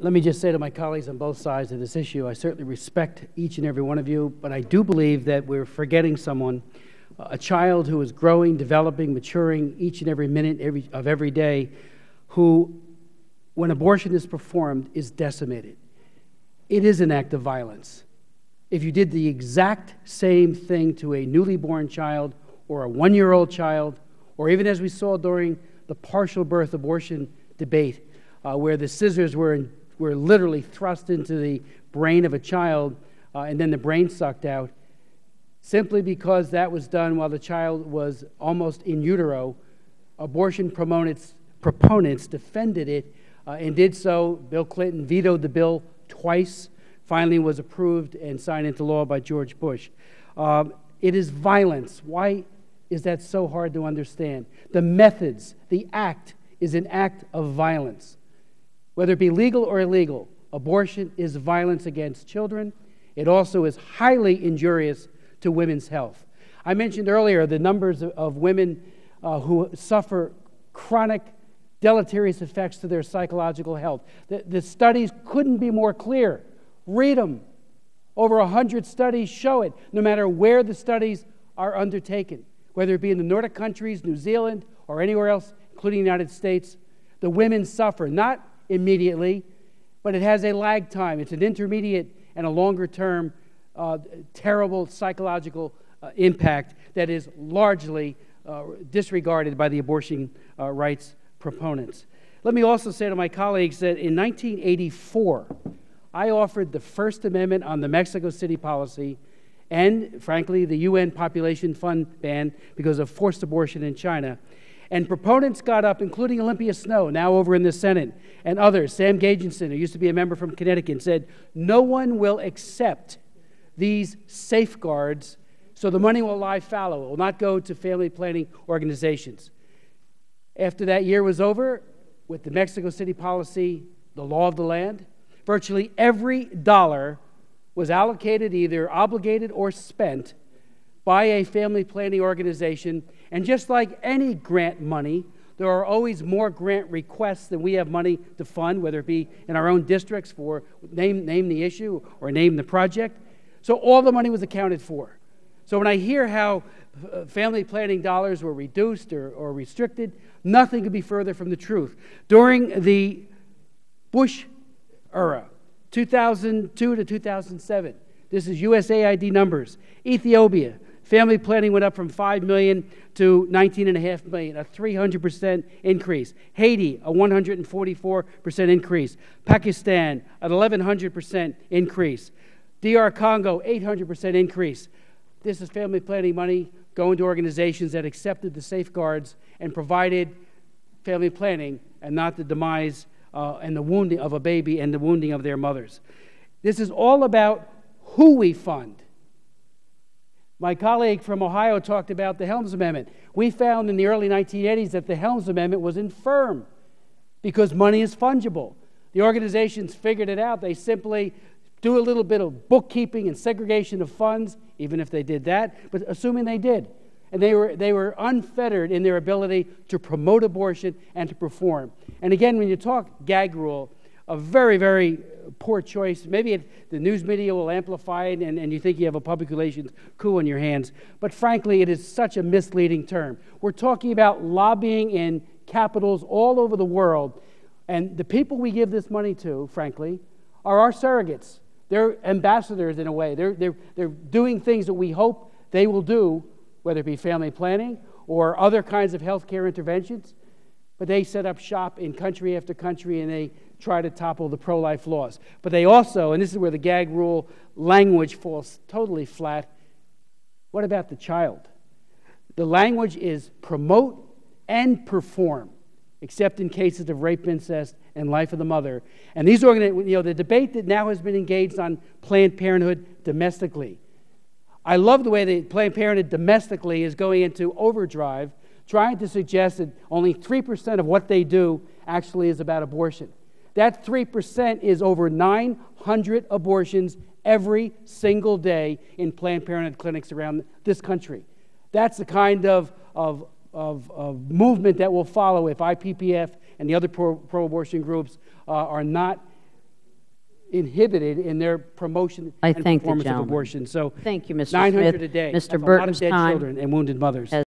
Let me just say to my colleagues on both sides of this issue, I certainly respect each and every one of you, but I do believe that we're forgetting someone, a child who is growing, developing, maturing each and every minute of every day, who, when abortion is performed, is decimated. It is an act of violence. If you did the exact same thing to a newly born child or a one-year-old child, or even as we saw during the partial birth abortion debate, where the scissors were literally thrust into the brain of a child and then the brain sucked out, simply because that was done while the child was almost in utero, abortion proponents defended it and did so. Bill Clinton vetoed the bill twice, finally was approved and signed into law by George Bush. It is violence. Why is that so hard to understand? The methods, the act is an act of violence. Whether it be legal or illegal, abortion is violence against children. It also is highly injurious to women's health. I mentioned earlier the numbers of women who suffer chronic deleterious effects to their psychological health. The studies couldn't be more clear. Read them. Over 100 studies show it, no matter where the studies are undertaken, whether it be in the Nordic countries, New Zealand, or anywhere else, including the United States. The women suffer, not immediately, but it has a lag time. It's an intermediate and a longer-term terrible psychological impact that is largely disregarded by the abortion rights proponents. Let me also say to my colleagues that in 1984, I offered the First Amendment on the Mexico City policy and, frankly, the UN Population Fund ban because of forced abortion in China. And proponents got up, including Olympia Snowe, now over in the Senate, and others, Sam Gagenson, who used to be a member from Connecticut, and said, no one will accept these safeguards, so the money will lie fallow. It will not go to family planning organizations. After that year was over, with the Mexico City policy, the law of the land, virtually every dollar was allocated, either obligated or spent, by a family planning organization. And just like any grant money, there are always more grant requests than we have money to fund, whether it be in our own districts for name the issue or name the project. So all the money was accounted for. So when I hear how family planning dollars were reduced or restricted, nothing could be further from the truth. During the Bush era, 2002 to 2007, this is USAID numbers, Ethiopia, family planning went up from 5 million to 19.5 million, a 300% increase. Haiti, a 144% increase. Pakistan, an 1,100% increase. DR Congo, 800% increase. This is family planning money going to organizations that accepted the safeguards and provided family planning and not the demise and the wounding of a baby and the wounding of their mothers. This is all about who we fund. My colleague from Ohio talked about the Helms Amendment. We found in the early 1980s that the Helms Amendment was infirm because money is fungible. The organizations figured it out. They simply do a little bit of bookkeeping and segregation of funds, even if they did that, but assuming they did. And they were unfettered in their ability to promote abortion and to perform. And again, when you talk gag rule, a very, very poor choice. Maybe the news media will amplify it and you think you have a public relations coup on your hands. But frankly, it is such a misleading term. We're talking about lobbying in capitals all over the world. And the people we give this money to, frankly, are our surrogates. They're ambassadors in a way. They're doing things that we hope they will do, whether it be family planning or other kinds of health care interventions. But they set up shop in country after country and they try to topple the pro-life laws. But they also, and this is where the gag rule language falls totally flat, what about the child? The language is promote and perform, except in cases of rape, incest, and life of the mother. And these organizations, the debate that now has been engaged on Planned Parenthood domestically. I love the way that Planned Parenthood domestically is going into overdrive, trying to suggest that only 3% of what they do actually is about abortion. That 3% is over 900 abortions every single day in Planned Parenthood clinics around this country. That's the kind of movement that will follow if IPPF and the other pro-abortion groups are not inhibited in their promotion I and thank the performance of gentleman. abortion. So Thank you, Mr. 900 Smith. a day. Mr. That's a lot of Burton's dead time children and wounded mothers.